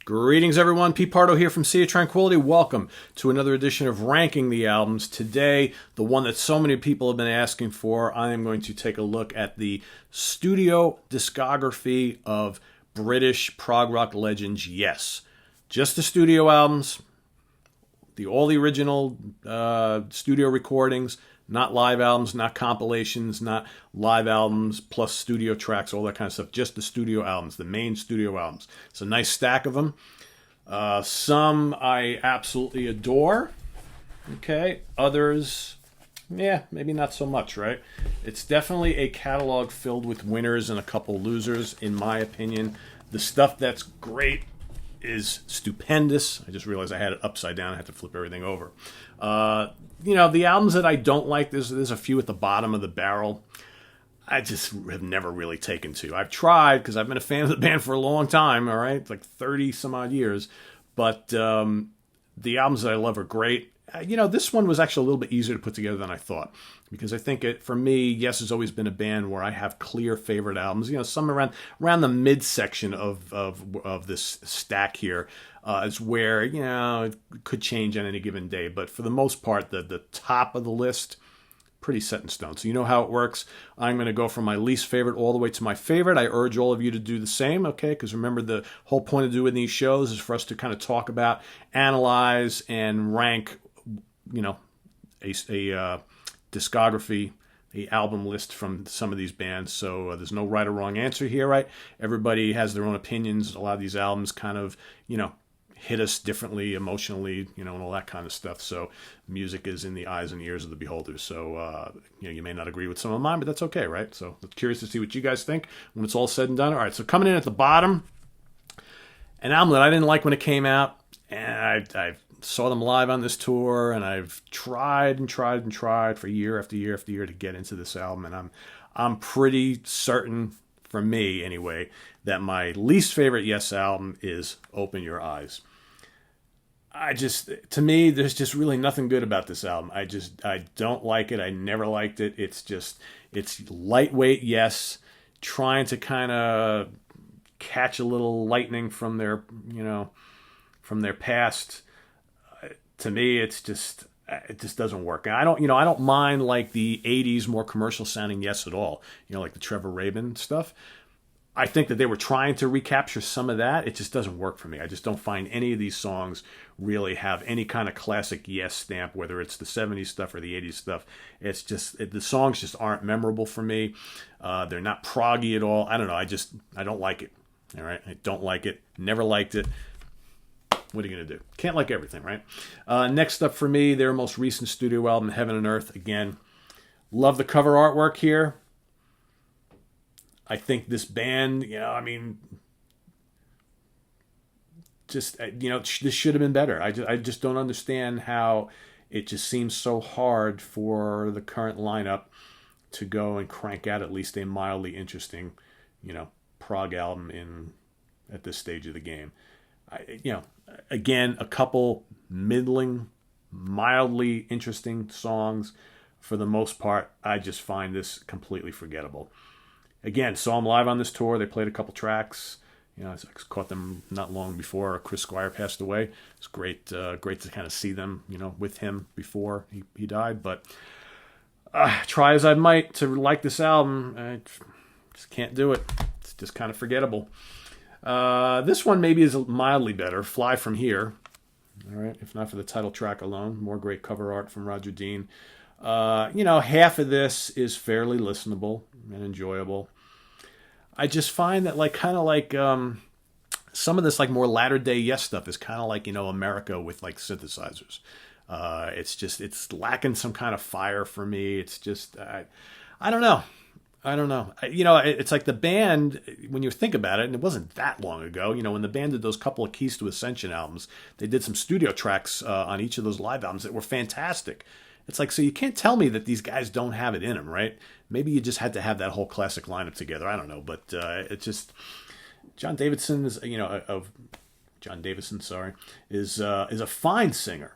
Greetings, everyone. Pete Pardo here from Sea of Tranquility. Welcome to another edition of Ranking the Albums. Today, the one that so many people have been asking for, I am going to take a look at the studio discography of British prog rock legends. Yes, just the studio albums, all the original studio recordings, not live albums, not compilations, not live albums plus studio tracks, all that kind of stuff. Just the studio albums, the main studio albums. It's a nice stack of them. Some I absolutely adore. Okay, others, maybe not so much, right? It's definitely a catalog filled with winners and a couple losers, in my opinion. The stuff that's great is stupendous. I just realized I had it upside down. I had to flip everything over. The albums that I don't like, there's a few at the bottom of the barrel. I just have never really taken to. I've tried because I've been a fan of the band for a long time, all right? Like 30 some odd years. But the albums that I love are great. This one was actually a little bit easier to put together than I thought. Because I think for me, Yes has always been a band where I have clear favorite albums. Some around the midsection of this stack here is where, it could change on any given day. But for the most part, the top of the list, pretty set in stone. So you know how it works. I'm going to go from my least favorite all the way to my favorite. I urge all of you to do the same, okay? Because remember, the whole point of doing these shows is for us to kind of talk about, analyze, and rank, a discography, the album list from some of these bands. So there's no right or wrong answer here, right? Everybody has their own opinions. A lot of these albums kind of, hit us differently emotionally, and all that kind of stuff. So music is in the eyes and ears of the beholder. So, you may not agree with some of mine, but that's okay, right? So I'm curious to see what you guys think when it's all said and done. All right, so coming in at the bottom, an album that I didn't like when it came out, and I saw them live on this tour, and I've tried for year after year after year to get into this album, and I'm pretty certain, for me anyway, that my least favorite Yes album is Open Your Eyes. To me, there's just really nothing good about this album. I don't like it. I never liked it. It's lightweight Yes, trying to kind of catch a little lightning from their past. To me, it just doesn't work. And I don't mind like the 80s more commercial sounding Yes at all. Like the Trevor Rabin stuff. I think that they were trying to recapture some of that. It just doesn't work for me. I just don't find any of these songs really have any kind of classic Yes stamp, whether it's the 70s stuff or the 80s stuff. It's just, the songs just aren't memorable for me. They're not proggy at all. I don't know. I don't like it. All right. I don't like it. Never liked it. What are you going to do? Can't like everything, right? Next up for me, their most recent studio album, Heaven and Earth. Again, love the cover artwork here. I think this band, this should have been better. I just don't understand how it just seems so hard for the current lineup to go and crank out at least a mildly interesting, prog album at this stage of the game. Again, a couple middling, mildly interesting songs. For the most part, I just find this completely forgettable. Again, saw them live on this tour. They played a couple tracks. I caught them not long before Chris Squire passed away. It's great to kind of see them, with him before he died. But try as I might to like this album, I just can't do it. It's just kind of forgettable. This one maybe is mildly better. Fly From Here. All right, if not for the title track alone. More great cover art from Roger Dean. Half of this is fairly listenable and enjoyable. I just find that some of this more latter day Yes stuff is kind of like, America with synthesizers. It's lacking some kind of fire for me. It's just, I don't know. It's like the band, when you think about it, and it wasn't that long ago, when the band did those couple of Keys to Ascension albums, they did some studio tracks on each of those live albums that were fantastic. It's like, so you can't tell me that these guys don't have it in them, right? Maybe you just had to have that whole classic lineup together. I don't know, but it's just John Davidson is, is a fine singer,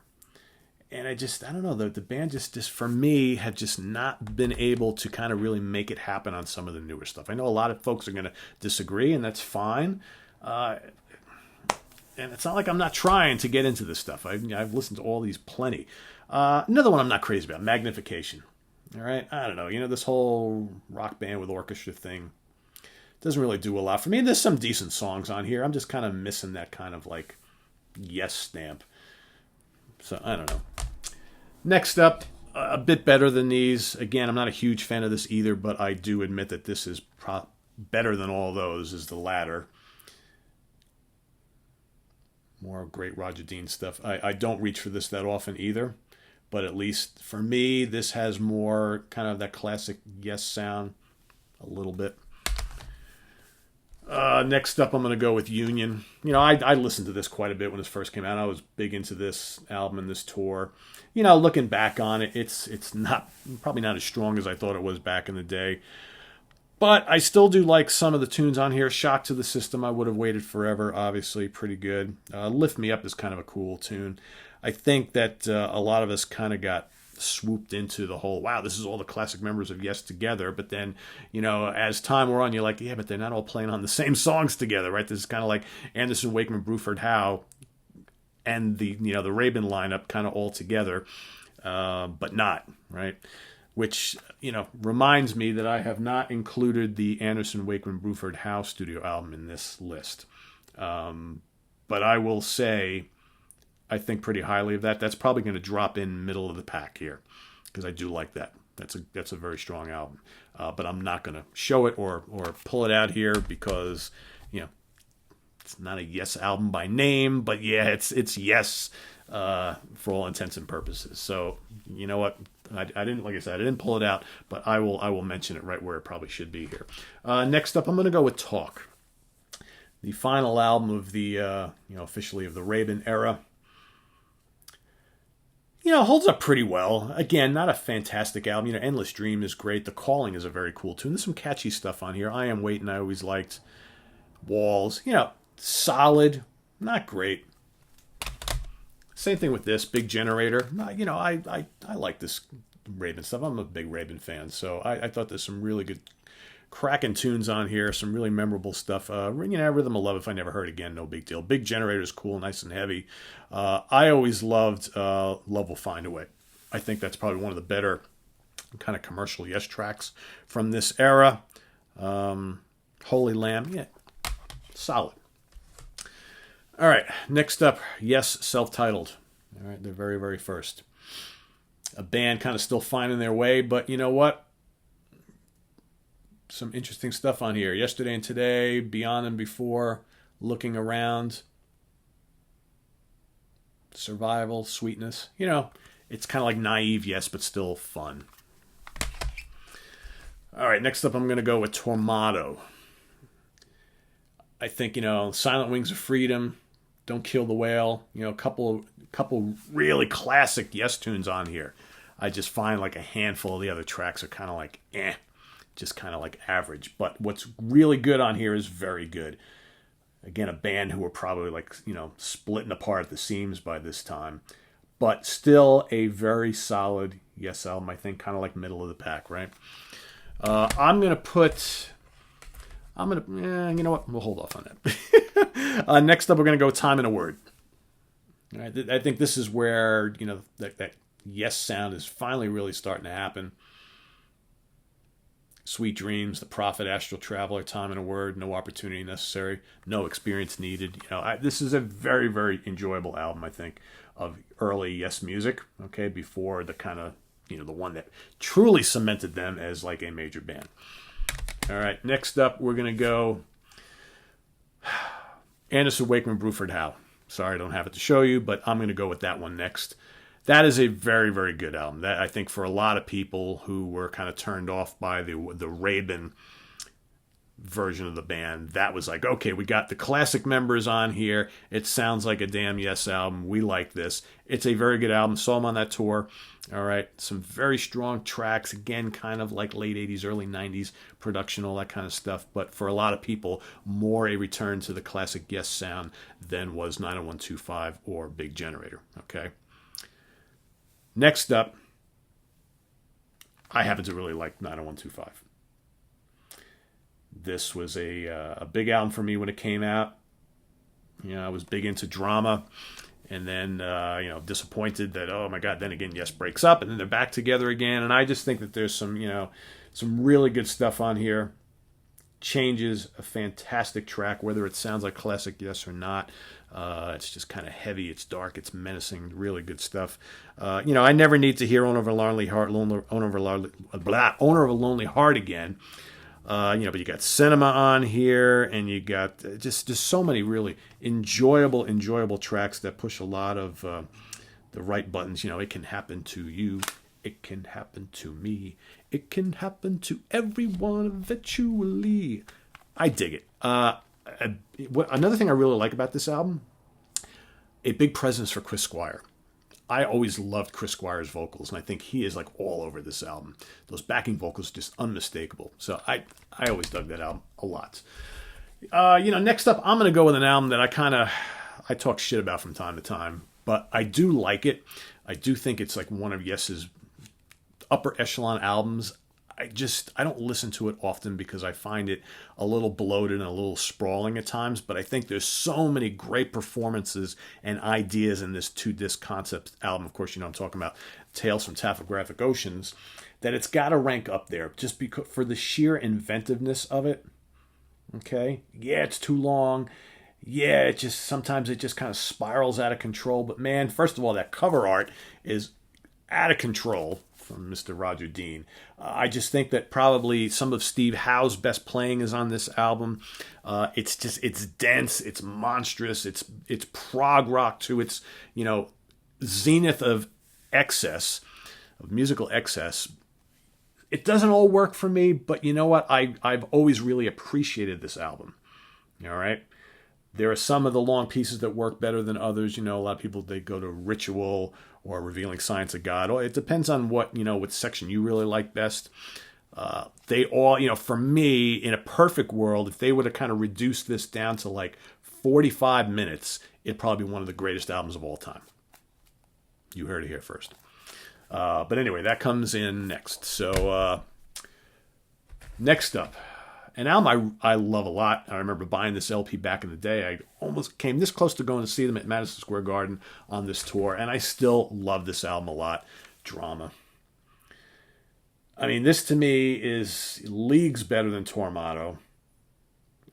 and I don't know, the band just for me had just not been able to kind of really make it happen on some of the newer stuff. I know a lot of folks are going to disagree, and that's fine. And it's not like I'm not trying to get into this stuff. I've listened to all these plenty. Another one I'm not crazy about, Magnification. All right, I don't know. This whole rock band with orchestra thing doesn't really do a lot for me. There's some decent songs on here. I'm just kind of missing that kind of like yes stamp. So I don't know. Next up, a bit better than these. Again, I'm not a huge fan of this either, but I do admit that this is better than all those, is the latter. More great Roger Dean stuff. I don't reach for this that often either, but at least for me, this has more kind of that classic Yes sound, a little bit. Next up, I'm going to go with Union. I listened to this quite a bit when this first came out. I was big into this album and this tour. Looking back on it, it's not probably not as strong as I thought it was back in the day. But I still do like some of the tunes on here. Shock to the System, I Would Have Waited Forever, obviously pretty good. Lift Me Up is kind of a cool tune. I think that a lot of us kind of got swooped into the whole, wow, this is all the classic members of Yes together. But then, as time wore on, you're like, yeah, but they're not all playing on the same songs together, right? This is kind of like Anderson, Wakeman, Bruford, Howe, and the Rabin lineup kind of all together, but not, right? Which, reminds me that I have not included the Anderson, Wakeman, Bruford, Howe studio album in this list. But I will say, I think pretty highly of that. That's probably going to drop in middle of the pack here, because I do like that. That's a very strong album. But I'm not going to show it or pull it out here because, it's not a Yes album by name, but yeah, it's Yes for all intents and purposes. So, you know what? I didn't, like I said, I didn't pull it out, but I will mention it right where it probably should be here. Next up, I'm going to go with Talk, the final album of the officially of the Rabin era. Holds up pretty well. Again, not a fantastic album. Endless Dream is great. The Calling is a very cool tune. There's some catchy stuff on here. I Am Waiting, I always liked. Walls, solid, not great. Same thing with this, Big Generator. I like this Rabin stuff. I'm a big Rabin fan, so I thought there's some really good cracking tunes on here, some really memorable stuff. Rhythm of Love, If I Never Heard Again, no big deal. Big Generator is cool, nice and heavy. I always loved Love Will Find a Way. I think that's probably one of the better kind of commercial Yes tracks from this era. Holy Lamb, yeah, solid. All right, next up, Yes, Self-Titled. All right, they're very, very first. A band kind of still finding their way, but you know what? Some interesting stuff on here. Yesterday and Today, Beyond and Before, Looking Around, Survival, Sweetness. It's kind of like naive Yes, but still fun. All right, next up I'm going to go with Tormato. I think, Silent Wings of Freedom, Don't Kill the Whale, a couple really classic Yes tunes on here. I just find like a handful of the other tracks are kind of like, just kind of like average. But what's really good on here is very good. Again, a band who were probably like, splitting apart at the seams by this time. But still a very solid Yes album, I think, kind of like middle of the pack, right? You know what? We'll hold off on that. Next up, we're going to go Time and a Word. All right, I think this is where, that Yes sound is finally really starting to happen. Sweet Dreams, The Prophet, Astral Traveler, Time and a Word, No Opportunity Necessary, No Experience Needed. This is a very, very enjoyable album, I think, of early Yes music, okay, before the kind of, the one that truly cemented them as like a major band. All right, next up, we're going to go Anderson, Wakeman, Bruford, Howe. Sorry, I don't have it to show you, but I'm going to go with that one next. That is a very, very good album. That, I think, for a lot of people who were kind of turned off by the Rabin version of the band, that was like, okay, we got the classic members on here. It sounds like a damn Yes album. We like this. It's a very good album. Saw them on that tour. All right, some very strong tracks. Again, kind of like late 80s, early 90s production, all that kind of stuff. But for a lot of people, more a return to the classic Yes sound than was 90125 or Big Generator. Okay. Next up, I happen to really like 90125. This was a big album for me when it came out. I was big into drama, and then disappointed that, oh my God, then again Yes breaks up, and then they're back together again. And I just think that there's some really good stuff on here. Changes, a fantastic track, whether it sounds like classic Yes or not. It's just kind of heavy, it's dark, it's menacing, really good stuff. I never need to hear Owner of a Lonely Heart again. But you got Cinema on here, and you got just so many really enjoyable tracks that push a lot of the right buttons. It can happen to you, it can happen to me, it can happen to everyone eventually. I dig it. Another thing I really like about this album, a big presence for Chris Squire. I always loved Chris Squire's vocals, and I think he is like all over this album. Those backing vocals just unmistakable. So I always dug that album a lot. Next up, I'm going to go with an album that I talk shit about from time to time, but I do like it. I do think it's like one of Yes's upper echelon albums. I don't listen to it often because I find it a little bloated and a little sprawling at times, but I think there's so many great performances and ideas in this 2-disc concept album. Of course, I'm talking about Tales from Topographic Oceans, that it's got to rank up there just because for the sheer inventiveness of it. Okay? Yeah, it's too long. Yeah, sometimes it just kind of spirals out of control, but man, first of all, that cover art is out of control from Mr. Roger Dean. I just think that probably some of Steve Howe's best playing is on this album. It's dense, it's monstrous, it's prog rock to its, zenith of excess, of musical excess. It doesn't all work for me, but you know what? I've always really appreciated this album. All right? There are some of the long pieces that work better than others. A lot of people, they go to Ritual or Revealing Science of God. It depends on what section you really like best. They all, for me, in a perfect world, if they would have kind of reduced this down to like 45 minutes, it'd probably be one of the greatest albums of all time. You heard it here first. But anyway, that comes in next. So next up, an album I love a lot. I remember buying this LP back in the day. I almost came this close to going to see them at Madison Square Garden on this tour, and I still love this album a lot. Drama. I mean, this to me is leagues better than Tormato.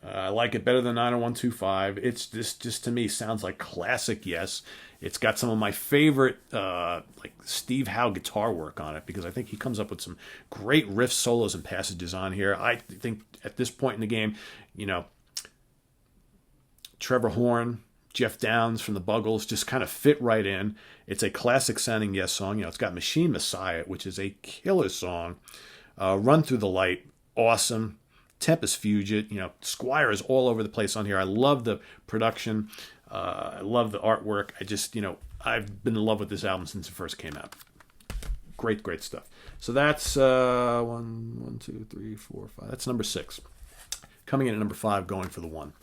I like it better than 90125. It's just to me sounds like classic Yes. It's got some of my favorite like Steve Howe guitar work on it, because I think he comes up with some great riff solos and passages on here. I think at this point in the game, Trevor Horn, Jeff Downes from the Buggles just kind of fit right in. It's a classic sounding Yes song. It's got Machine Messiah, which is a killer song. Run Through the Light, awesome. Tempest Fugit, Squire is all over the place on here. I love the production. I love the artwork. I've been in love with this album since it first came out. Great stuff. So that's 1, 2, 3, 4, 5. That's number 6. Coming in at number 5, going for the 1.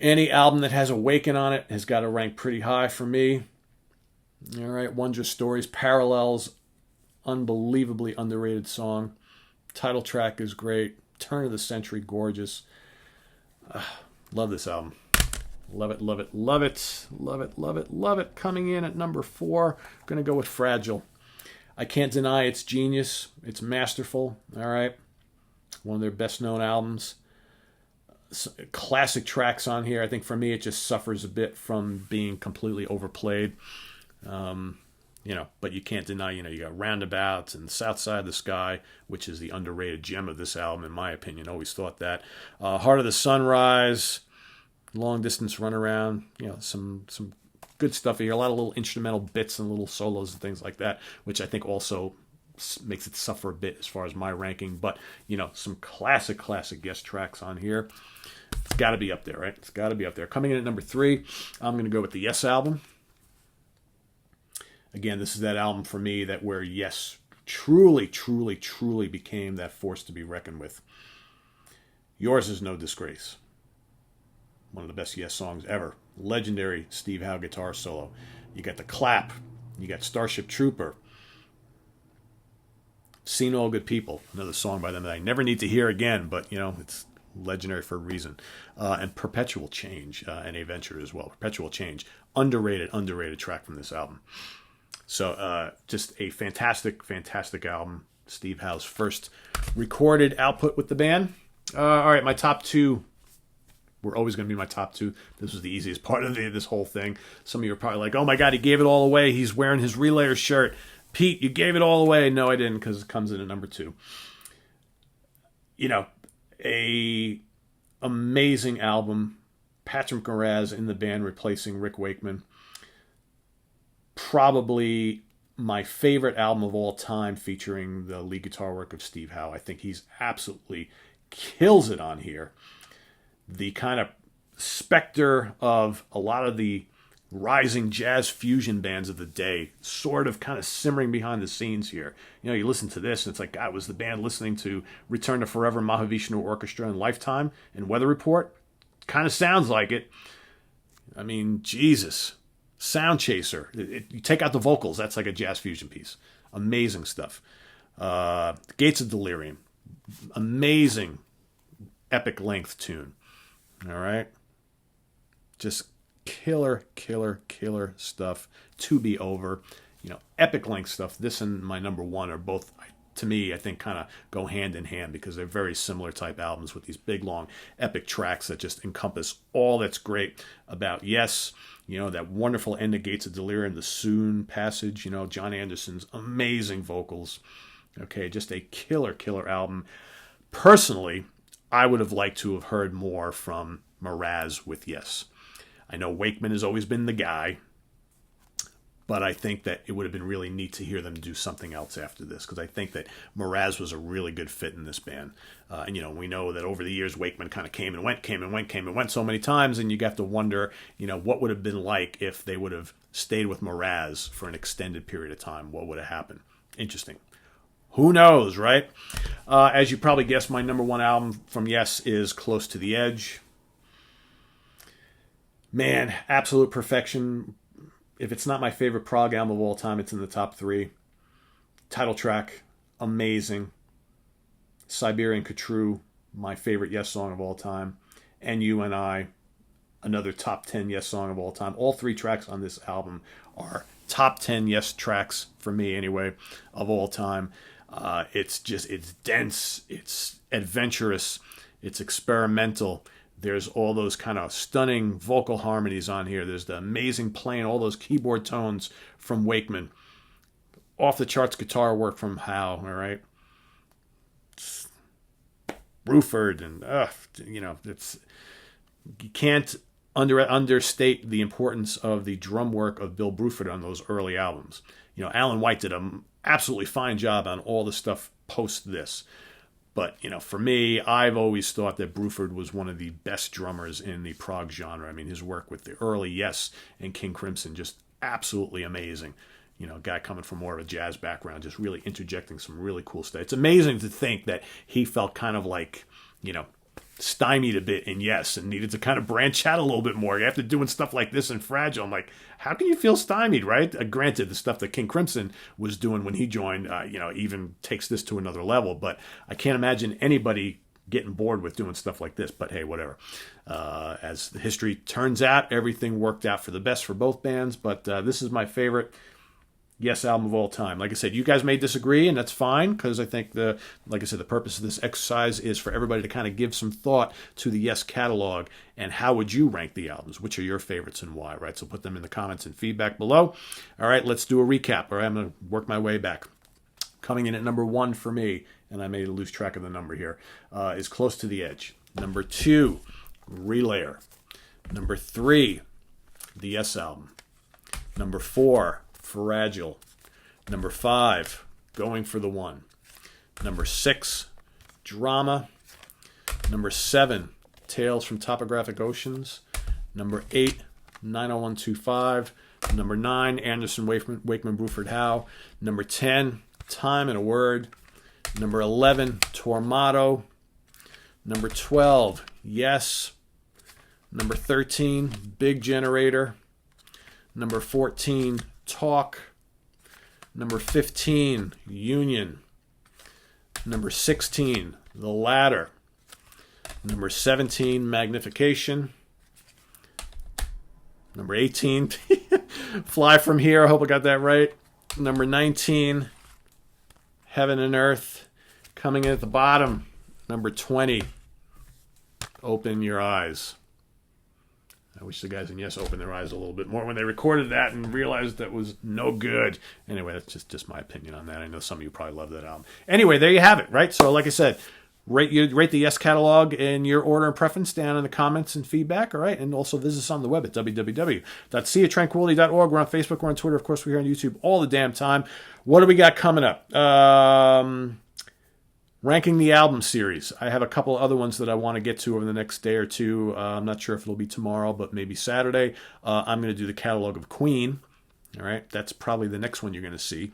Any album that has Awaken on it has got to rank pretty high for me. All right, Wondrous Stories, Parallels, unbelievably underrated song. Title track is great. Turn of the Century, gorgeous. Love this album. Love it, love it, love it, love it, love it, love it. Coming in at number 4, going to go with Fragile. I can't deny its genius. It's masterful, all right? One of their best-known albums. Classic tracks on here. I think for me it just suffers a bit from being completely overplayed. But you can't deny, you got Roundabouts and South Side of the Sky, which is the underrated gem of this album, in my opinion. Always thought that. Heart of the Sunrise, Long Distance Runaround, some good stuff here. A lot of little instrumental bits and little solos and things like that, which I think also makes it suffer a bit as far as my ranking. But, some classic Yes tracks on here. It's got to be up there, right? It's got to be up there. Coming in at number 3, I'm going to go with the Yes album. Again, this is that album for me where Yes truly became that force to be reckoned with. Yours Is No Disgrace. One of the best Yes songs ever. Legendary Steve Howe guitar solo. You got The Clap. You got Starship Trooper. Seen All Good People. Another song by them that I never need to hear again, but, it's legendary for a reason. And Perpetual Change, and A Venture as well. Perpetual Change, underrated track from this album. So just a fantastic album. Steve Howe's first recorded output with the band. All right, my top two were always going to be my top two. This was the easiest part of this whole thing. Some of you are probably like, oh my God, he gave it all away. He's wearing his Relayer shirt. Pete, you gave it all away. No, I didn't, because it comes in at number two. You know, a amazing album. Patrick Moraz in the band replacing Rick Wakeman. Probably my favorite album of all time featuring the lead guitar work of Steve Howe. I think he's absolutely kills it on here. The kind of specter of a lot of the rising jazz fusion bands of the day sort of kind of simmering behind the scenes here. You know, you listen to this and it's like, God, was the band listening to Return to Forever, Mahavishnu Orchestra, and Lifetime and Weather Report? Kind of sounds like it. I mean, Jesus. Sound Chaser. You take out the vocals, that's like a jazz fusion piece. Amazing stuff. Gates of Delirium. Amazing epic length tune. All right. Just killer stuff. To Be Over. You know, epic length stuff. This and my number one are both, to me, I think kind of go hand in hand because they're very similar type albums with these big, long, epic tracks that just encompass all that's great about Yes. You know, that wonderful end of Gates of Delirium, the Soon passage, you know, John Anderson's amazing vocals. Okay, just a killer album. Personally, I would have liked to have heard more from Moraz with Yes. I know Wakeman has always been the guy, but I think that it would have been really neat to hear them do something else after this, because I think that Moraz was a really good fit in this band. And, you know, we know that over the years, Wakeman kind of came and went so many times, and you have to wonder, you know, what would have been like if they would have stayed with Moraz for an extended period of time. What would have happened? Interesting. Who knows, right? As you probably guessed, my number one album from Yes is Close to the Edge. Man, absolute perfection. If it's not my favorite prog album of all time, it's in the top three. Title track, amazing. Siberian Khatru, my favorite Yes song of all time. And You and I, another top 10 Yes song of all time. All three tracks on this album are top 10 Yes tracks, for me anyway, of all time. It's dense, it's adventurous, it's experimental. There's all those kind of stunning vocal harmonies on here. There's the amazing playing, all those keyboard tones from Wakeman. Off the charts guitar work from Howe, all right? Bruford, and, you know, you can't understate the importance of the drum work of Bill Bruford on those early albums. You know, Alan White did an absolutely fine job on all the stuff post this. But, you know, for me, I've always thought that Bruford was one of the best drummers in the prog genre. I mean, his work with the early Yes and King Crimson, just absolutely amazing. You know, guy coming from more of a jazz background, just really interjecting some really cool stuff. It's amazing to think that he felt kind of like, you know, stymied a bit in Yes and needed to kind of branch out a little bit more. After doing stuff like this in Fragile, I'm like, how can you feel stymied, right? Granted, the stuff that King Crimson was doing when he joined, you know, even takes this to another level. But I can't imagine anybody getting bored with doing stuff like this. But hey, whatever. As the history turns out, everything worked out for the best for both bands. But this is my favorite Yes album of all time. Like I said, you guys may disagree, and that's fine, because I think the purpose of this exercise is for everybody to kind of give some thought to the Yes catalog and how would you rank the albums? Which are your favorites and why, right? So put them in the comments and feedback below. All right, let's do a recap. All right, I'm going to work my way back. Coming in at number one for me, and I made lose track of the number here, is Close to the Edge. Number two, Relayer. Number three, the Yes album. Number four, Fragile. Number five, Going for the One. Number six, Drama. Number seven, Tales from Topographic Oceans. Number eight, 90125. Number nine, Anderson, Wakeman, Bruford, Howe. Number 10, Time and a Word. Number 11, Tormato. Number 12, Yes. Number 13, Big Generator. Number 14, Talk. Number 15, Union. Number 16, The Ladder. Number 17, Magnification. Number 18, Fly From Here. I hope I got that right. Number 19, Heaven and Earth. Coming in at the bottom, number 20, Open Your Eyes. I wish the guys in Yes opened their eyes a little bit more when they recorded that and realized that was no good. Anyway, that's just my opinion on that. I know some of you probably love that album. Anyway, there you have it, right? So like I said, rate the Yes catalog in your order and preference down in the comments and feedback, all right? And also visit us on the web at www.seaoftranquility.org. We're on Facebook, we're on Twitter, of course, we're here on YouTube all the damn time. What do we got coming up? Ranking the album series. I have a couple other ones that I want to get to over the next day or two. I'm not sure if it'll be tomorrow, but maybe Saturday. I'm going to do the catalog of Queen. All right, that's probably the next one you're going to see.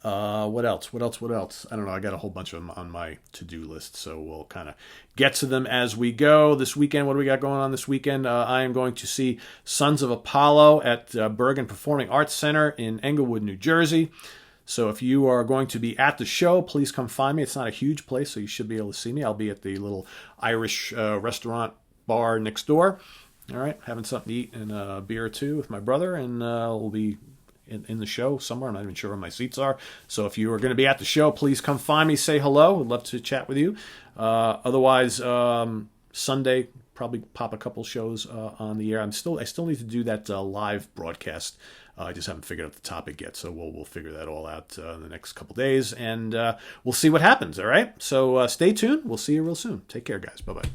What else? I don't know. I got a whole bunch of them on my to-do list, so we'll kind of get to them as we go. This weekend, what do we got going on this weekend? I am going to see Sons of Apollo at Bergen Performing Arts Center in Englewood, New Jersey. So if you are going to be at the show, please come find me. It's not a huge place, so you should be able to see me. I'll be at the little Irish restaurant bar next door. All right, having something to eat and a beer or two with my brother, and we'll be in the show somewhere. I'm not even sure where my seats are. So if you are going to be at the show, please come find me, say hello. I'd love to chat with you. Otherwise, Sunday, probably pop a couple shows on the air. I still need to do that live broadcast. I just haven't figured out the topic yet, so we'll figure that all out in the next couple days, and we'll see what happens, all right? So stay tuned. We'll see you real soon. Take care, guys. Bye-bye.